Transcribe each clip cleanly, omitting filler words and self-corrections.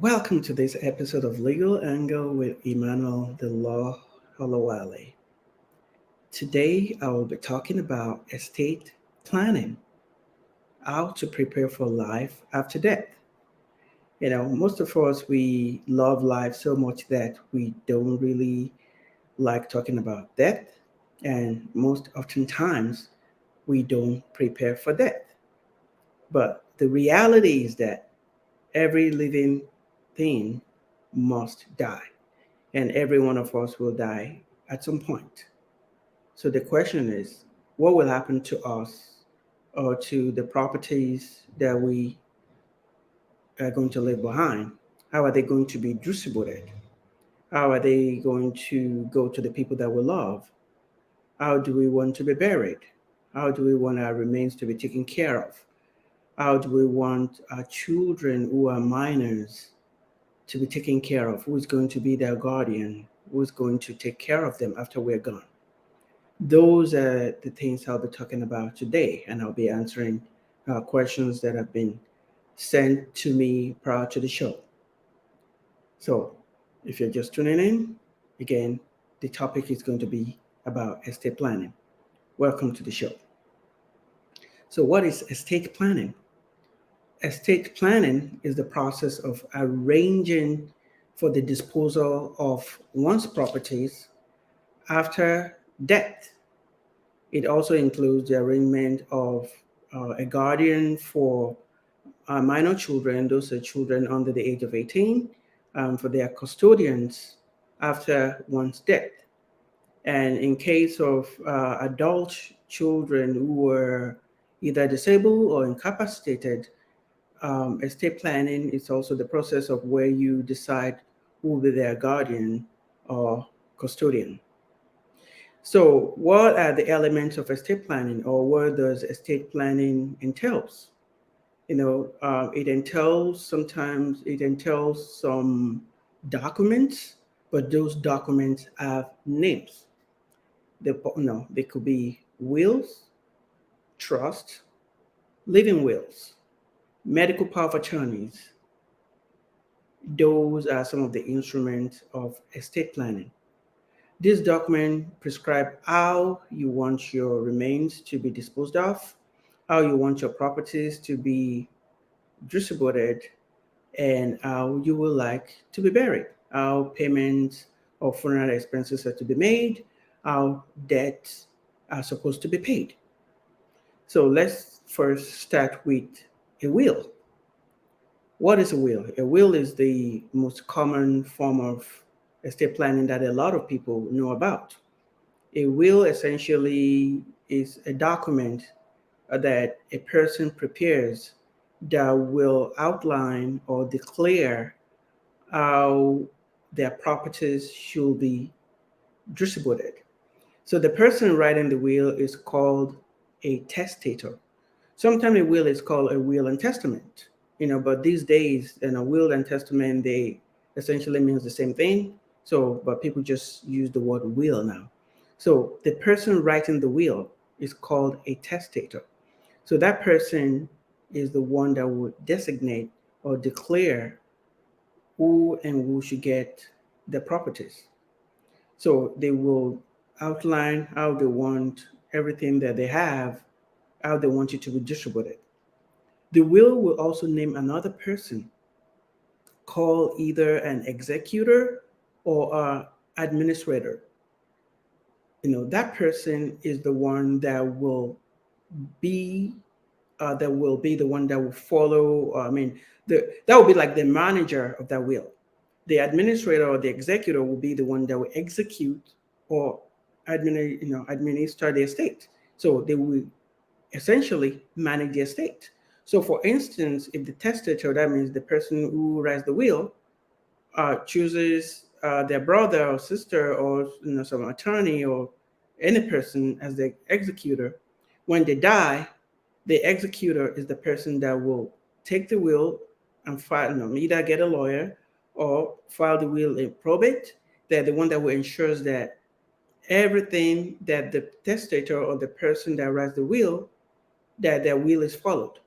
Welcome to this episode of Legal Angle with Emmanuel, the Law Holawale. Today, I will be talking about estate planning, how to prepare for life after death. Most of us, we love life so much that we don't really like talking about death, and most oftentimes, we don't prepare for death. But the reality is that every living thing must die, and every one of us will die at some point. So the question is, what will happen to us or to the properties that we are going to leave behind? How are they going to be distributed? How are they going to go to the people that we love? How do we want to be buried? How do we want our remains to be taken care of? How do we want our children who are minors to be taken care of? Who is going to be their guardian? Who is going to take care of them after we're gone? Those are the things I'll be talking about today, and I'll be answering questions that have been sent to me prior to the show. So, if you're just tuning in, again, the topic is going to be about estate planning. Welcome to the show. So, what is estate planning? Estate planning is the process of arranging for the disposal of one's properties after death. It also includes the arrangement of a guardian for minor children, those are children under the age of 18, for their custodians after one's death. And in case of adult children who were either disabled or incapacitated, estate planning is also the process of where you decide who will be their guardian or custodian. So, what are the elements of estate planning, or what does estate planning entails? It entails some documents, but those documents have names. They could be wills, trust, living wills, medical power of attorneys. Those are some of the instruments of estate planning. This document prescribe how you want your remains to be disposed of, how you want your properties to be distributed, and how you would like to be buried, how payments of funeral expenses are to be made, how debts are supposed to be paid. So let's first start with a will. What is a will? A will is the most common form of estate planning that a lot of people know about. A will essentially is a document that a person prepares that will outline or declare how their properties should be distributed. So the person writing the will is called a testator. Sometimes a will is called a will and testament, but these days, will and testament, they essentially means the same thing. So, but people just use the word will now. So the person writing the will is called a testator. So that person is the one that would designate or declare who and who should get the properties. So they will outline how they want everything that they have, how they want it to be distributed. The will also name another person called either an executor or an administrator. That person is the one be that will be the one that will follow. That will be like the manager of that will. The administrator or the executor will be the one that will execute or administer the estate. So they will essentially manage the estate. So, for instance, if the testator, that means the person who writes the will, chooses their brother or sister or some attorney or any person as the executor, when they die, the executor is the person that will take the will and file, either get a lawyer or file the will in probate. They're the one that will ensure that everything that the testator or the person that writes the will, that their will is followed.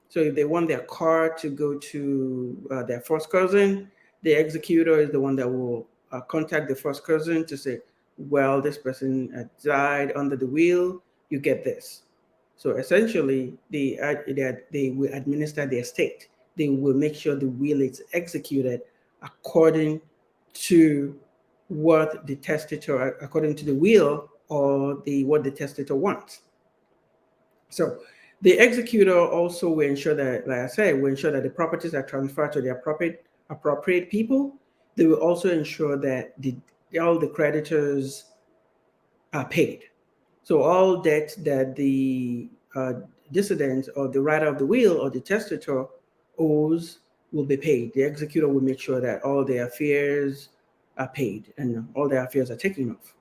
So if they want their car to go to their first cousin, the executor is the one that will contact the first cousin to say, well, this person died under the will, you get this. So essentially, they will administer the estate. They will make sure the will is executed according to what the testator, according to the will or the what the testator wants. So the executor also will ensure that, like I said, will ensure that the properties are transferred to the appropriate people. They will also ensure that all the creditors are paid. So all debts that the dissident or the writer of the will or the testator owes will be paid. The executor will make sure that all their affairs are paid and all their affairs are taken off.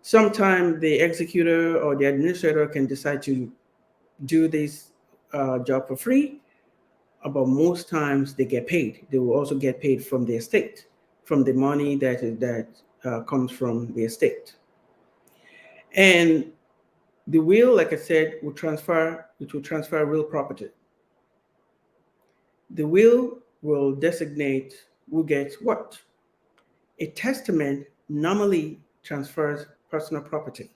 Sometimes the executor or the administrator can decide to do this job for free, but most times they get paid. They will also get paid from the estate, from the money that comes from the estate. And the will, like I said, it will transfer real property. The will designate who gets what. A testament normally transfers personal property,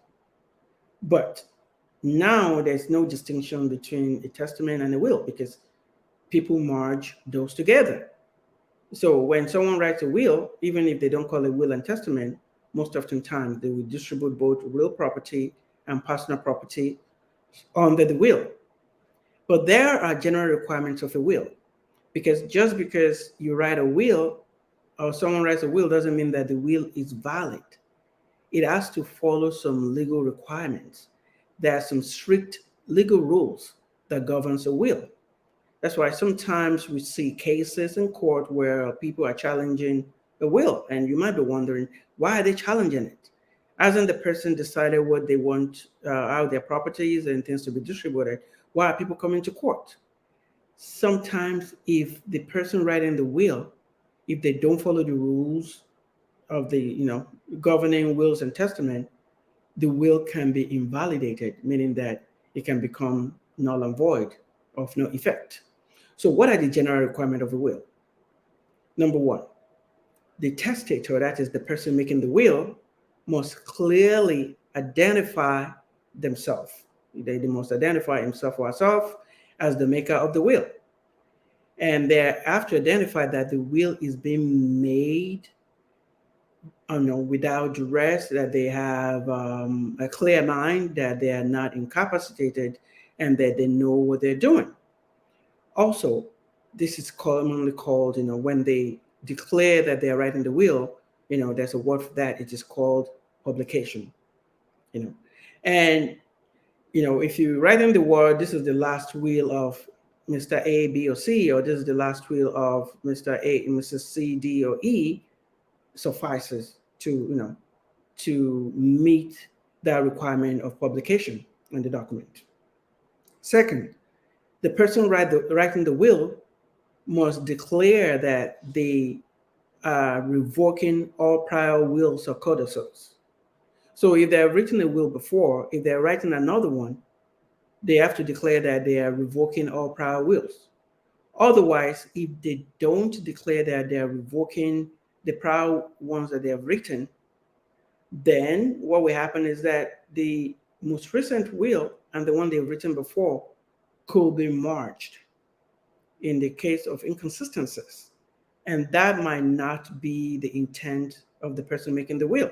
but now there's no distinction between a testament and a will because people merge those together. So when someone writes a will, even if they don't call it will and testament, most often times they will distribute both real property and personal property under the will. But there are general requirements of a will because just because you write a will or someone writes a will doesn't mean that the will is valid. It has to follow some legal requirements. There are some strict legal rules that governs a will. That's why sometimes we see cases in court where people are challenging a will, and you might be wondering why are they challenging it? Hasn't the person decided what they want, how their properties and things to be distributed? Why are people coming to court? Sometimes, if the person writing the will, if they don't follow the rules of the governing wills and testament, the will can be invalidated, meaning that it can become null and void of no effect. So what are the general requirements of a will? Number one, the testator, that is the person making the will, must clearly identify themselves. They must identify himself or herself as the maker of the will. And they have to identify that the will is being made without duress, that they have a clear mind, that they are not incapacitated, and that they know what they're doing. Also, this is commonly called, when they declare that they are writing the will, there's a word for that. It is called publication. And if you write in the word, this is the last will of Mr. A, B, or C, or this is the last will of Mr. A, Mrs. C, D, or E, suffices to meet that requirement of publication in the document. Second, the person writing the will must declare that they are revoking all prior wills or codicils. So if they've written a will before, if they're writing another one, they have to declare that they are revoking all prior wills. Otherwise, if they don't declare that they're revoking the prior ones that they have written, then what will happen is that the most recent will and the one they've written before could be merged in the case of inconsistencies. And that might not be the intent of the person making the will.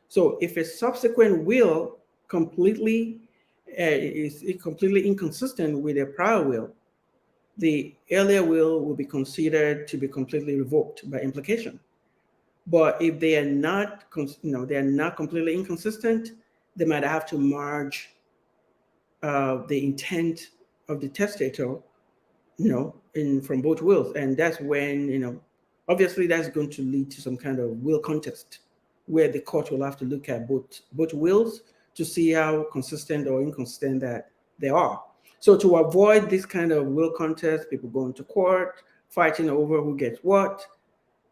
So if a subsequent will is completely inconsistent with a prior will, the earlier will be considered to be completely revoked by implication. But if they are not, they are not completely inconsistent, they might have to merge the intent of the testator, from both wills, and that's when, obviously, that's going to lead to some kind of will contest, where the court will have to look at both wills to see how consistent or inconsistent that they are. So to avoid this kind of will contest, people going to court, fighting over who gets what,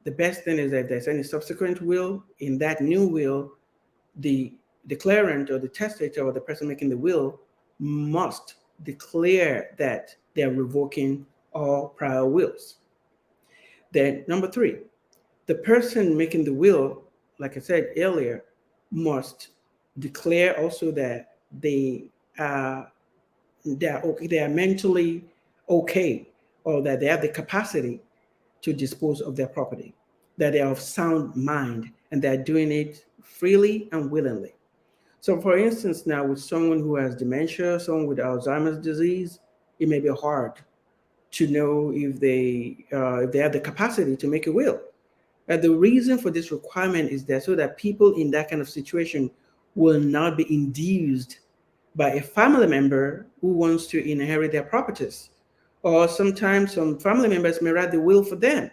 the best thing is that if there's any subsequent will, in that new will, the declarant or the testator or the person making the will must declare that They are revoking all prior wills. Then, number three, the person making the will, like I said earlier, must declare also that are they are mentally okay, or that they have the capacity to dispose of their property, that they are of sound mind, and they're doing it freely and willingly. So, for instance, now with someone who has dementia, someone with Alzheimer's disease, it may be hard to know if they have the capacity to make a will. And the reason for this requirement is that so that people in that kind of situation will not be induced by a family member who wants to inherit their properties. Or sometimes some family members may write the will for them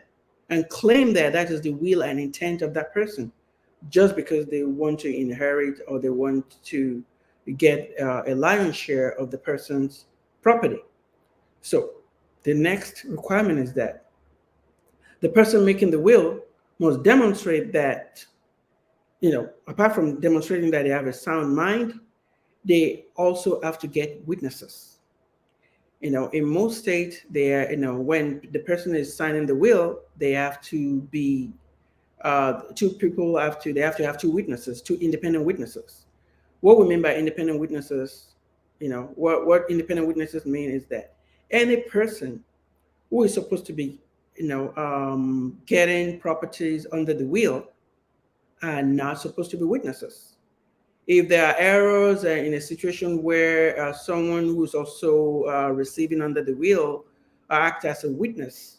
and claim that that is the will and intent of that person just because they want to inherit or they want to get a lion's share of the person's property. So the next requirement is that the person making the will must demonstrate that, apart from demonstrating that they have a sound mind, they also have to get witnesses. In most states, when the person is signing the will, they have to be two people they have to have two witnesses, two independent witnesses. What we mean by independent witnesses, what independent witnesses mean is that any person who is supposed to be, getting properties under the will are not supposed to be witnesses. If there are errors in a situation where someone who's also receiving under the will act as a witness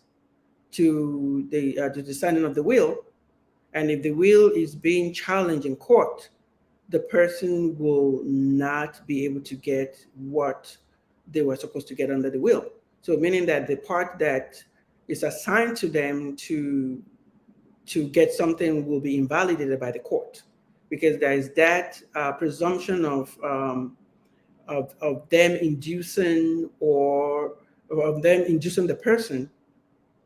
to the signing of the will, and if the will is being challenged in court, the person will not be able to get what they were supposed to get under the will. So meaning that the part that is assigned to them to get something will be invalidated by the court, because there is that presumption of them inducing or of them inducing the person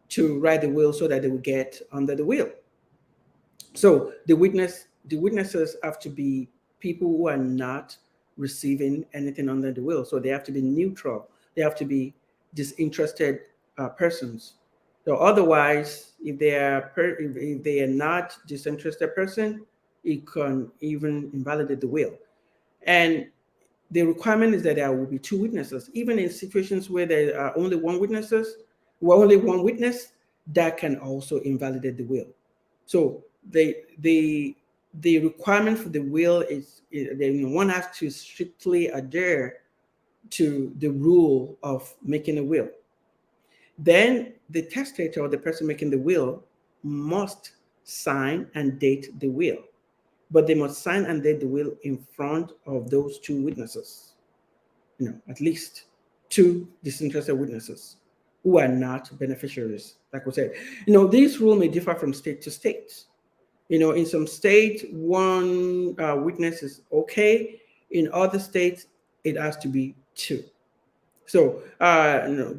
to write the will so that they will get under the will. So the witnesses have to be people who are not receiving anything under the will. So they have to be neutral. They have to be disinterested persons. So otherwise, if they are not disinterested person, it can even invalidate the will. And the requirement is that there will be two witnesses, even in situations where there are only only one witness, that can also invalidate the will. So the requirement for the will is one has to strictly adhere to the rule of making a will. Then the testator, or the person making the will, must sign and date the will, but they must sign and date the will in front of those two witnesses. At least two disinterested witnesses who are not beneficiaries. Like we said, this rule may differ from state to state. In some states, one witness is okay. In other states, it has to be two. So,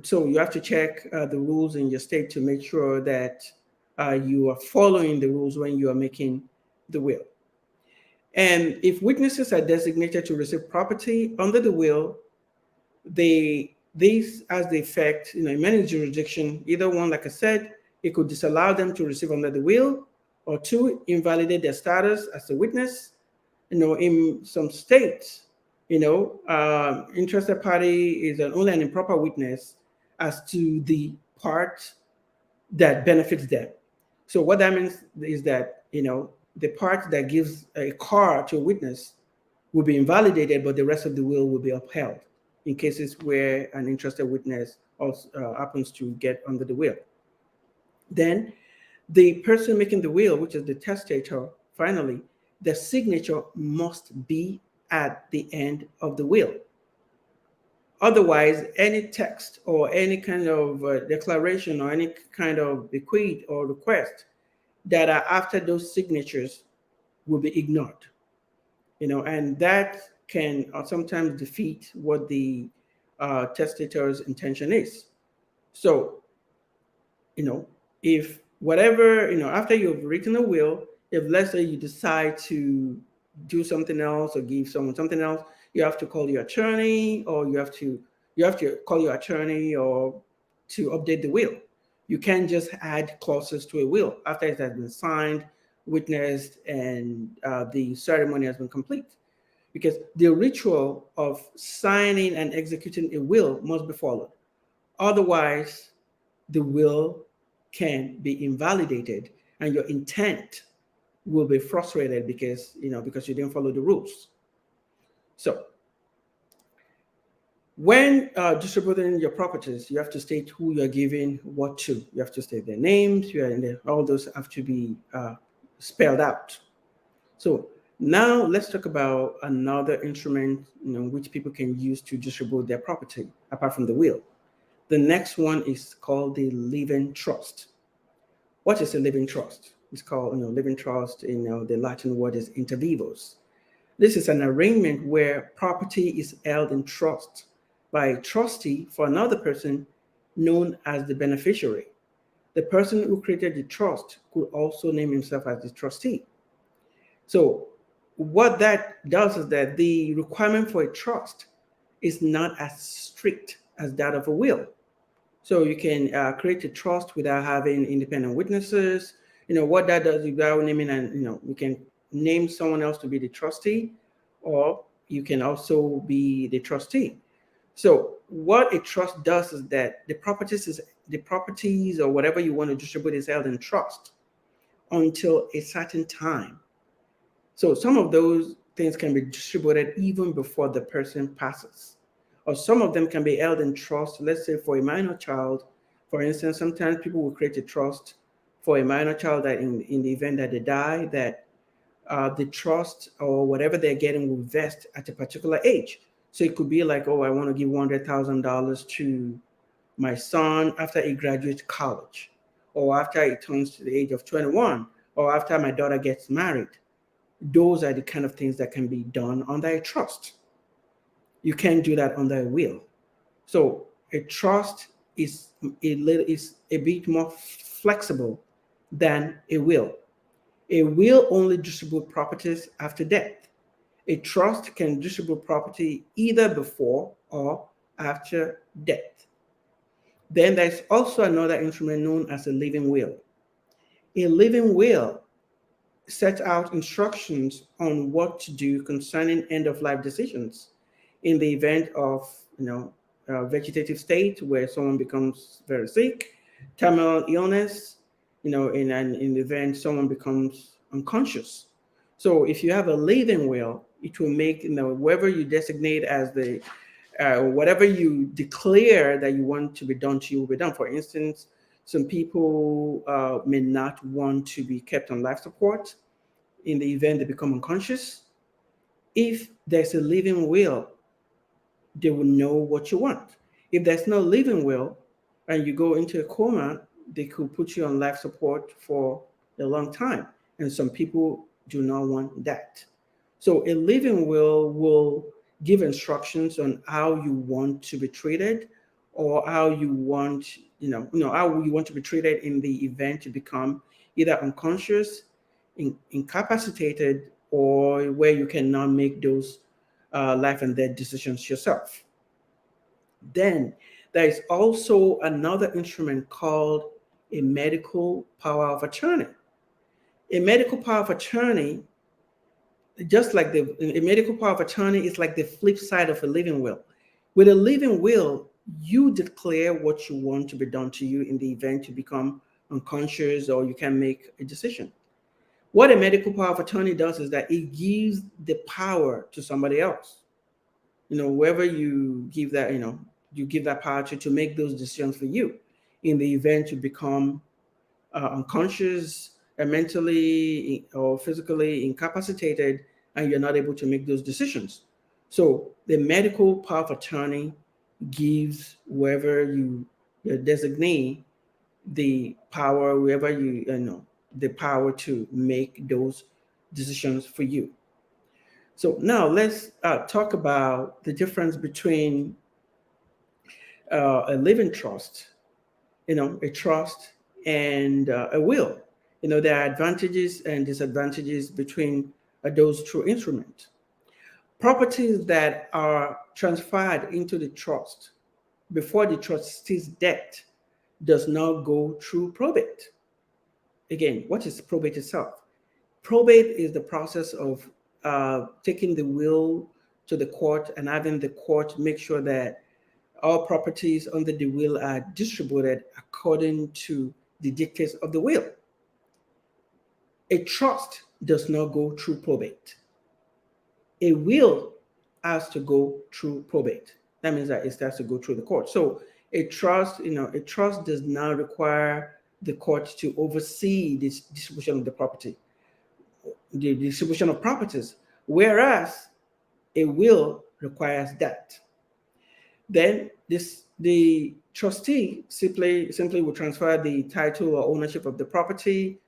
so you have to check the rules in your state to make sure that you are following the rules when you are making the will. And if witnesses are designated to receive property under the will, these has the effect, in many jurisdictions, either one, like I said, it could disallow them to receive under the will, or two, invalidate their status as a witness. In some states, interested party is only an improper witness as to the part that benefits them. So what that means is that, the part that gives a car to a witness will be invalidated, but the rest of the will be upheld in cases where an interested witness also happens to get under the will. Then the person making the will, which is the testator, finally, the signature must be at the end of the will. Otherwise, any text or any kind of declaration or any kind of bequeath or request that are after those signatures will be ignored. And that can sometimes defeat what the testator's intention is. So, if whatever, after you've written a will, if let's say you decide to do something else or give someone something else, you have to call your attorney, or you have to You have to call your attorney or to update the will. You can't just add clauses to a will after it has been signed, witnessed, and the ceremony has been complete. Because the ritual of signing and executing a will must be followed. Otherwise, the will can be invalidated and your intent will be frustrated because you didn't follow the rules. So when distributing your properties, you have to state who you're giving what to. You have to state their names. All those have to be spelled out. So now let's talk about another instrument which people can use to distribute their property apart from the will. The next one is called the living trust. What is a living trust? It's called living trust. The Latin word is inter vivos. This is an arrangement where property is held in trust by a trustee for another person known as the beneficiary. The person who created the trust could also name himself as the trustee. So what that does is that the requirement for a trust is not as strict as that of a will. So you can create a trust without having independent witnesses. What that does, without naming, and you can name someone else to be the trustee, or you can also be the trustee. So what a trust does is that the properties or whatever you want to distribute is held in trust until a certain time. So some of those things can be distributed even before the person passes, or some of them can be held in trust. Let's say for a minor child, for instance, sometimes people will create a trust for a minor child that in the event that they die, that the trust or whatever they're getting will vest at a particular age. So it could be like, oh, I want to give $100,000 to my son after he graduates college, or after he turns to the age of 21, or after my daughter gets married. Those are the kind of things that can be done under a trust. You can't do that under a will. So a trust is a bit more flexible than a will. A will only distribute properties after death. A trust can distribute property either before or after death. Then there's also another instrument known as a living will. A living will sets out instructions on what to do concerning end-of-life decisions in the event of vegetative state where someone becomes very sick, terminal illness, in the event someone becomes unconscious. So if you have a living will, it will make whoever you designate as the whatever you declare that you want to be done to you will be done. For instance, some people may not want to be kept on life support in the event they become unconscious. If there's a living will, they will know what you want. If there's no living will and you go into a coma, they could put you on life support for a long time. And some people do not want that. So a living will give instructions on how you want to be treated, or how you want, how you want to be treated in the event you become either unconscious, incapacitated, or where you cannot make those life and death decisions yourself. Then there is also another instrument called a medical power of attorney. A medical power of attorney, a medical power of attorney is like the flip side of a living will. With a living will, you declare what you want to be done to you in the event you become unconscious or you can make a decision. What a medical power of attorney does is that it gives the power to somebody else. Whoever you give that, you give that power to make those decisions for you in the event you become unconscious, mentally or physically incapacitated, and you're not able to make those decisions. So the medical power of attorney gives whoever you designate the power, whoever you know, the power to make those decisions for you. So now let's talk about the difference between a living trust, a trust, and a will. There are advantages and disadvantages between those two instruments. Properties that are transferred into the trust before the trustee's death does not go through probate. Again, what is probate itself? Probate is the process of taking the will to the court and having the court make sure that all properties under the will are distributed according to the dictates of the will. A trust does not go through probate. A will has to go through probate. That means that it has to go through the court. So a trust does not require the court to oversee this distribution of the property, the distribution of properties, whereas a will requires that. Then the trustee simply will transfer the title or ownership of the property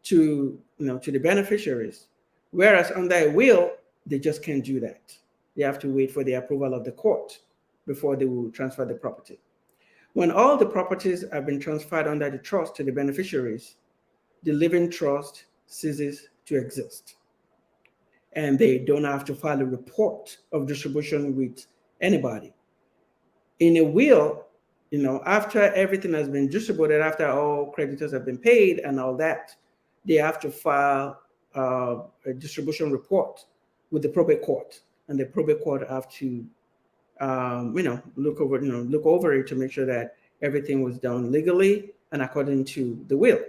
to the beneficiaries, whereas under a will they just can't do that. They have to wait for the approval of the court before they will transfer the property. When all the properties have been transferred under the trust to the beneficiaries, the living trust ceases to exist, and they don't have to file a report of distribution with anybody. In a will, after everything has been distributed, after all creditors have been paid and all that, they have to file a distribution report with the probate court, and the probate court have to, look over it to make sure that everything was done legally and according to the will.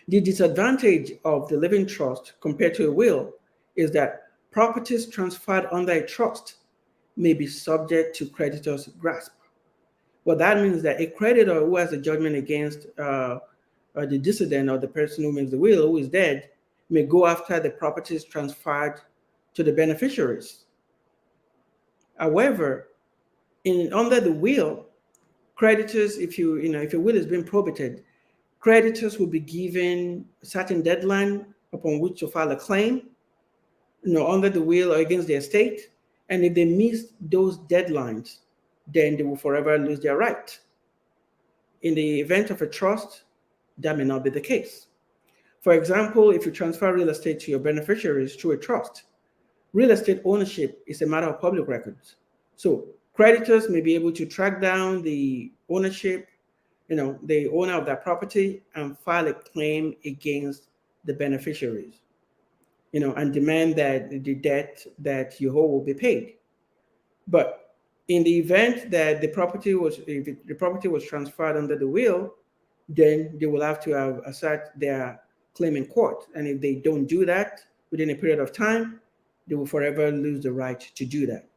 The disadvantage of the living trust compared to a will is that properties transferred under a trust may be subject to creditors' grasp. What that means is that a creditor who has a judgment against the decedent or the person who makes the will, who is dead, may go after the properties transferred to the beneficiaries. However, under the will, creditors, if a will is being probated, creditors will be given a certain deadline upon which to file a claim, under the will or against the estate. And if they miss those deadlines, then they will forever lose their right. In the event of a trust, that may not be the case. For example, if you transfer real estate to your beneficiaries through a trust, real estate ownership is a matter of public records. So creditors may be able to track down the ownership, the owner of that property, and file a claim against the beneficiaries, and demand that the debt that you owe will be paid. But in the event that the property was transferred under the will, then they will have to assert their claim in court. And if they don't do that within a period of time, they will forever lose the right to do that.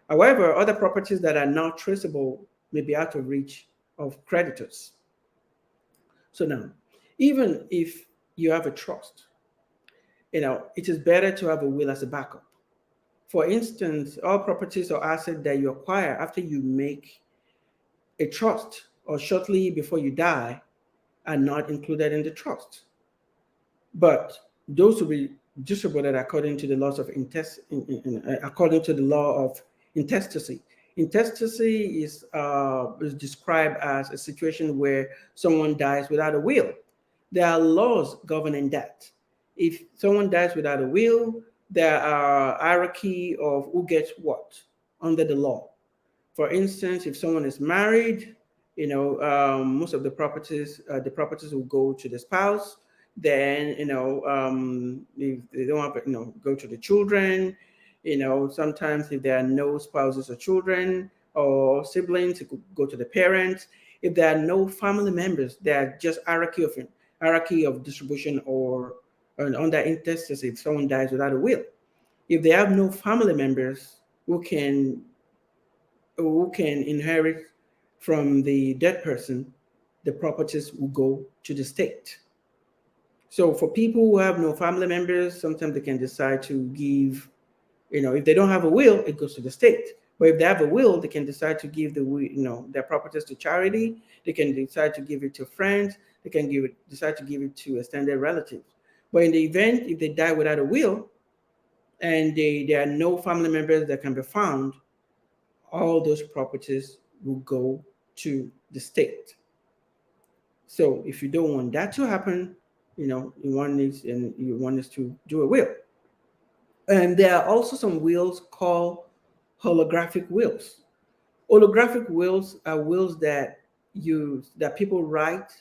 However, other properties that are not traceable may be out of reach of creditors. So now, even if you have a trust, it is better to have a will as a backup. For instance, all properties or assets that you acquire after you make a trust or shortly before you die are not included in the trust. But those will be distributed according to the laws of according to the law of intestacy. Intestacy is described as a situation where someone dies without a will. There are laws governing that. If someone dies without a will, there are hierarchy of who gets what under the law. For instance, if someone is married, most of the properties will go to the spouse. Then, if they don't have, go to the children. Sometimes if there are no spouses or children or siblings, it could go to the parents. If there are no family members, there are just hierarchy of distribution or under intestacy if someone dies without a will. If they have no family members who can inherit from the dead person, the properties will go to the state. So for people who have no family members, sometimes they can decide to give, if they don't have a will, it goes to the state. But if they have a will, they can decide to give their properties to charity. They can decide to give it to friends. They can decide to give it to extended relatives. But in the event, if they die without a will and there are no family members that can be found, all those properties will go to the state. So if you don't want that to happen, you want us to do a will. And there are also some wills called holographic wills. Holographic wills are wills that people write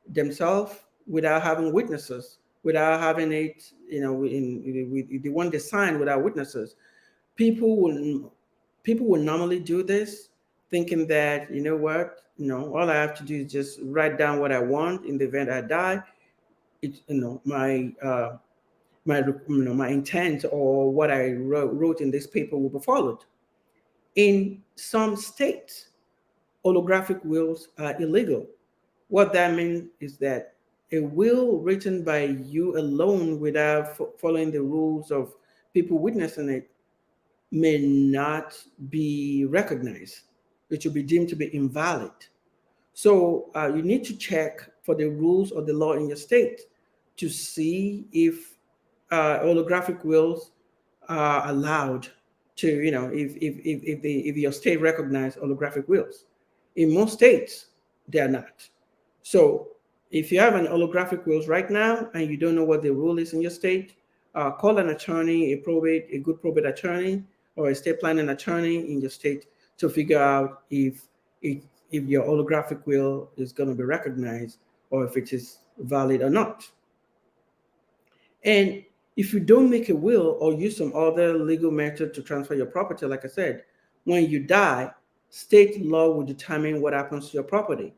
themselves without having witnesses, without having it, with the one they sign without witnesses. People will people will normally do this, thinking that what, all I have to do is just write down what I want in the event I die. It, my intent or what I wrote in this paper will be followed. In some states, holographic wills are illegal. What that means is that a will written by you alone without following the rules of people witnessing it may not be recognized. It should be deemed to be invalid. So you need to check for the rules or the law in your state to see if holographic wills are allowed to, if your state recognize holographic wills. In most states, they are not. So if you have an holographic wills right now and you don't know what the rule is in your state, call an attorney, a good probate attorney, or a estate planning attorney in your state to figure out if if your holographic will is going to be recognized or if it is valid or not. And if you don't make a will or use some other legal method to transfer your property, like I said, when you die, state law will determine what happens to your property.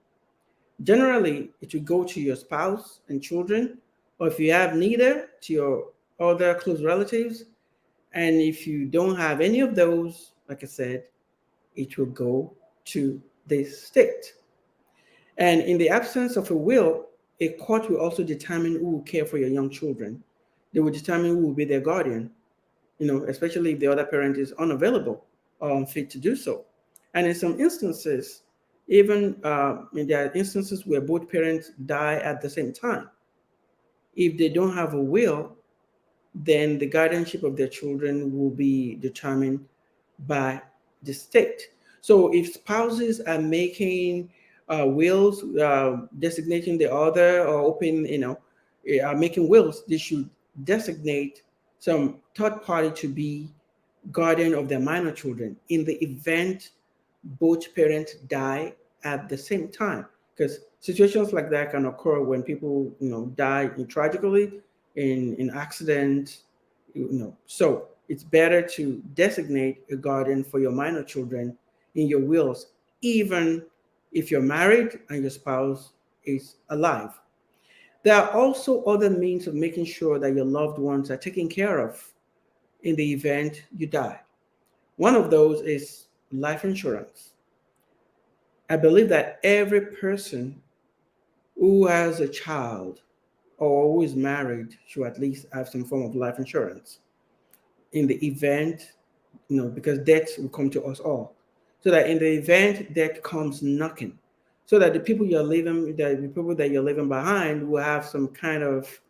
Generally, it will go to your spouse and children, or if you have neither, to your other close relatives. And if you don't have any of those, like I said, it will go to the state. And in the absence of a will, a court will also determine who will care for your young children. They will determine who will be their guardian, especially if the other parent is unavailable or unfit to do so. And in some instances, even there are instances where both parents die at the same time. If they don't have a will, then the guardianship of their children will be determined by the state. So if spouses are making wills, designating the other, or are making wills, they should designate some third party to be guardian of their minor children in the event both parents die at the same time. Because situations like that can occur when people, die tragically in accidents, So it's better to designate a guardian for your minor children in your wills, even if you're married and your spouse is alive. There are also other means of making sure that your loved ones are taken care of in the event you die. One of those is life insurance. I believe that every person who has a child or who is married should at least have some form of life insurance in the event, because death will come to us all. So that in the event death comes knocking, so that the people that you're leaving behind will have some kind of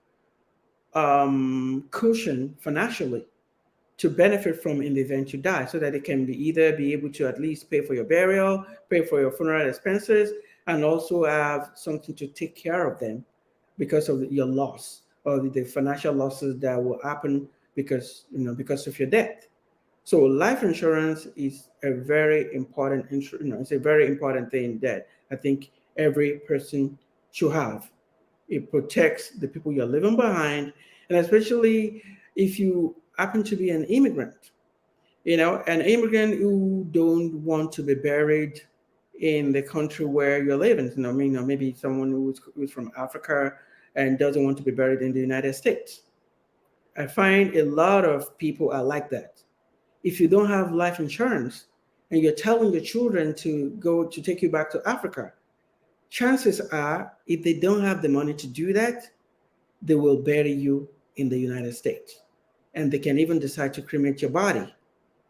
cushion financially to benefit from in the event you die, so that they can either be able to at least pay for your burial, pay for your funeral expenses, and also have something to take care of them because of your loss or the financial losses that will happen because of your death. So life insurance is a very important, it's a very important thing that I think every person should have. It protects the people you're leaving behind, and especially if you happen to be an immigrant, an immigrant who don't want to be buried in the country where you're living. Maybe someone who's from Africa and doesn't want to be buried in the United States. I find a lot of people are like that. If you don't have life insurance and you're telling your children to go to take you back to Africa, chances are, if they don't have the money to do that, they will bury you in the United States. And they can even decide to cremate your body.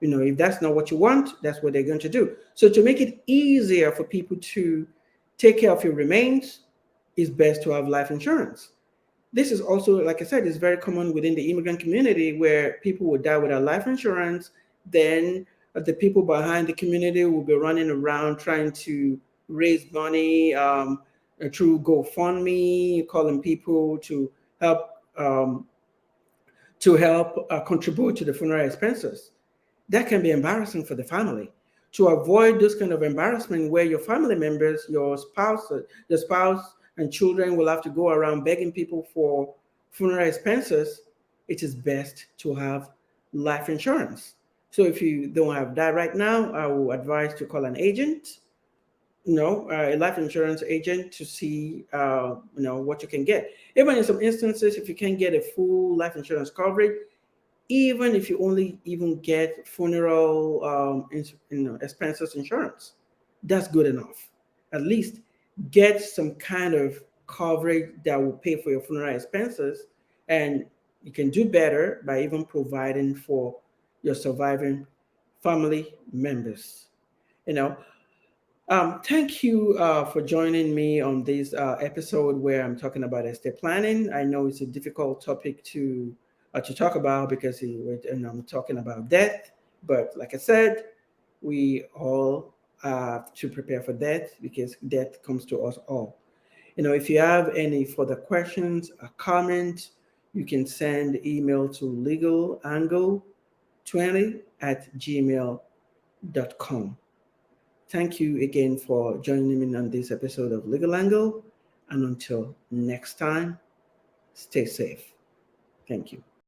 If that's not what you want, that's what they're going to do. So to make it easier for people to take care of your remains, it's best to have life insurance. This is also, like I said, is very common within the immigrant community where people will die without life insurance. Then the people behind the community will be running around trying to raise money through GoFundMe, calling people to help contribute to the funeral expenses. That can be embarrassing for the family. to avoid those kind of embarrassment where your family members, your spouse and children will have to go around begging people for funeral expenses, it is best to have life insurance. So if you don't have that right now, I will advise to call an agent, a life insurance agent, to see what you can get. Even in some instances, if you can get a full life insurance coverage, even if you only even get funeral expenses insurance, that's good enough. At least get some kind of coverage that will pay for your funeral expenses, and you can do better by even providing for your surviving family members. You know, thank you for joining me on this episode where I'm talking about estate planning. I know it's a difficult topic to talk about because and I'm talking about death, but like I said, we all have to prepare for death because death comes to us all. If you have any further questions or comments, you can send email to legalangle20@gmail.com. Thank you again for joining me on this episode of Legal Angle. And until next time, stay safe. Thank you.